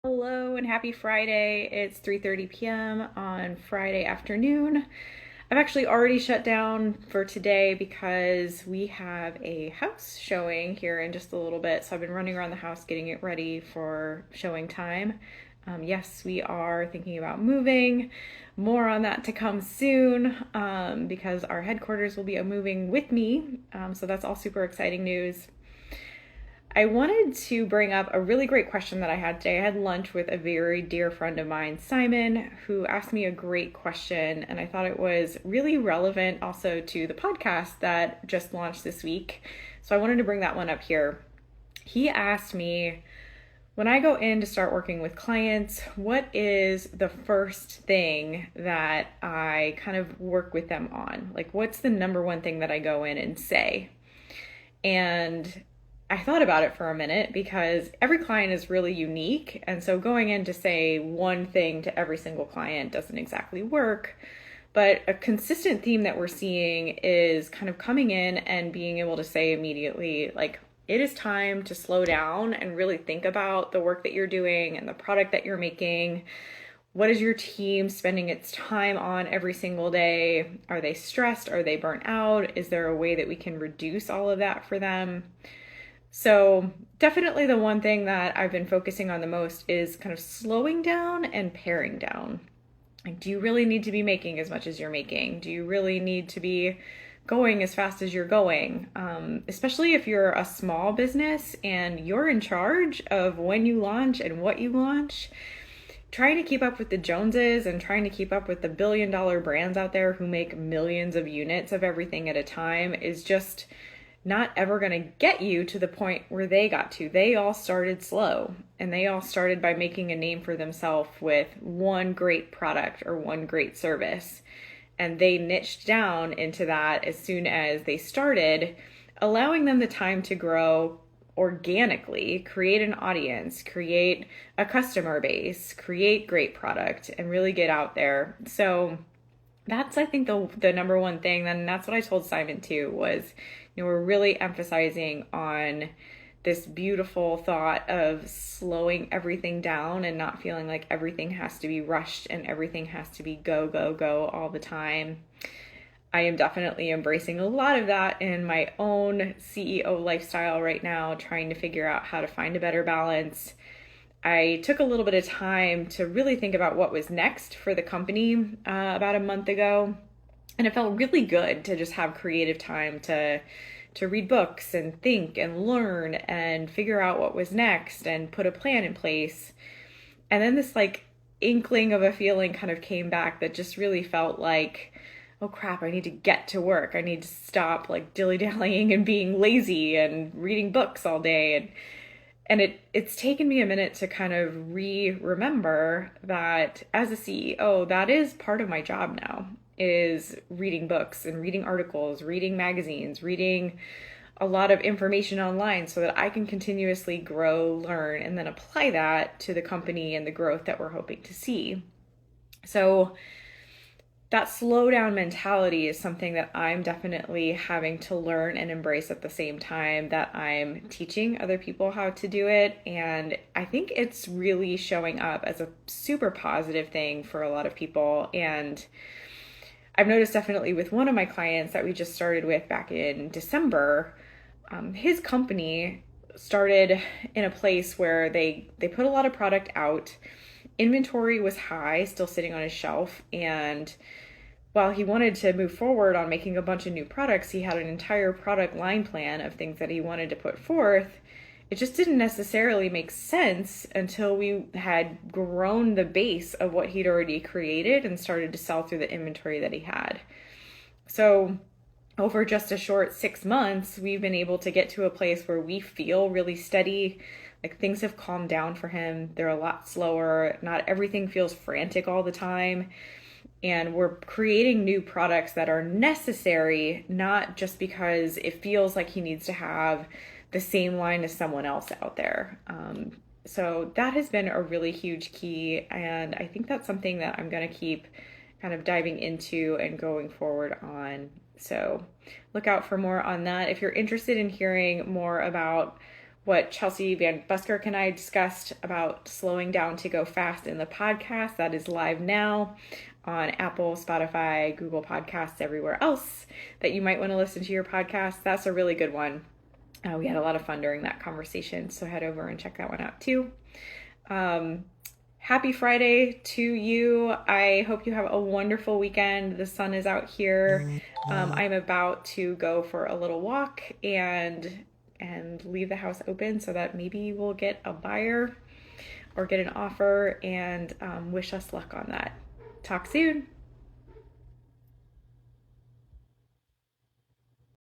Hello and happy Friday. It's 3:30 p.m. on Friday afternoon. I've actually already shut down for today because we have a house showing here in just a little bit. So I've been running around the house getting it ready for showing time. Yes, we are thinking about moving. More on that to come soon because our headquarters will be moving with me. So that's all super exciting news. I wanted to bring up a really great question that I had today. I had lunch with a very dear friend of mine, Simon, who asked me a great question, and I thought it was really relevant also to the podcast that just launched this week. So I wanted to bring that one up here. He asked me, when I go in to start working with clients, what is the first thing that I kind of work with them on? Like, what's the number one thing that I go in and say? And I thought about it for a minute because every client is really unique. And so going in to say one thing to every single client doesn't exactly work. But a consistent theme that we're seeing is kind of coming in and being able to say immediately, like, it is time to slow down and really think about the work that you're doing and the product that you're making. What is your team spending its time on every single day? Are they stressed? Are they burnt out? Is there a way that we can reduce all of that for them? So definitely the one thing that I've been focusing on the most is kind of slowing down and paring down. Like, do you really need to be making as much as you're making? Do you really need to be going as fast as you're going? Especially if you're a small business and you're in charge of when you launch and what you launch. Trying to keep up with the Joneses and trying to keep up with the billion-dollar brands out there who make millions of units of everything at a time is just not ever going to get you to the point where they got to. They all started slow, and they all started by making a name for themselves with one great product or one great service. And they niched down into that as soon as they started, allowing them the time to grow organically, create an audience, create a customer base, create great product, and really get out there. So that's, I think, the number one thing. And that's what I told Simon too, was, we're really emphasizing on this beautiful thought of slowing everything down and not feeling like everything has to be rushed and everything has to be go, go, go all the time. I am definitely embracing a lot of that in my own CEO lifestyle right now, trying to figure out how to find a better balance. I took a little bit of time to really think about what was next for the company about a month ago. And it felt really good to just have creative time to read books and think and learn and figure out what was next and put a plan in place. And then this inkling of a feeling kind of came back that just really felt like, oh crap, I need to get to work. I need to stop dilly-dallying and being lazy and reading books all day. And it's taken me a minute to kind of remember that as a CEO, that is part of my job now, is reading books and reading articles, reading magazines, reading a lot of information online so that I can continuously grow, learn, and then apply that to the company and the growth that we're hoping to see. So that slow down mentality is something that I'm definitely having to learn and embrace at the same time that I'm teaching other people how to do it. And I think it's really showing up as a super positive thing for a lot of people. And I've noticed definitely with one of my clients that we just started with back in December, his company started in a place where they put a lot of product out. Inventory was high, still sitting on his shelf, and while he wanted to move forward on making a bunch of new products, he had an entire product line plan of things that he wanted to put forth. It just didn't necessarily make sense until we had grown the base of what he'd already created and started to sell through the inventory that he had. So over just a short 6 months, we've been able to get to a place where we feel really steady. Like, things have calmed down for him. They're a lot slower. Not everything feels frantic all the time. And we're creating new products that are necessary, not just because it feels like he needs to have the same line as someone else out there. So that has been a really huge key. And I think that's something that I'm going to keep kind of diving into and going forward on. So look out for more on that. If you're interested in hearing more about what Chelsea Van Buskirk and I discussed about slowing down to go fast in the podcast. That is live now on Apple, Spotify, Google Podcasts, everywhere else that you might want to listen to your podcast. That's a really good one. We had a lot of fun during that conversation, so head over and check that one out too. Happy Friday to you. I hope you have a wonderful weekend. The sun is out here. I'm about to go for a little walk and leave the house open so that maybe we'll get a buyer or get an offer, and wish us luck on that. Talk soon.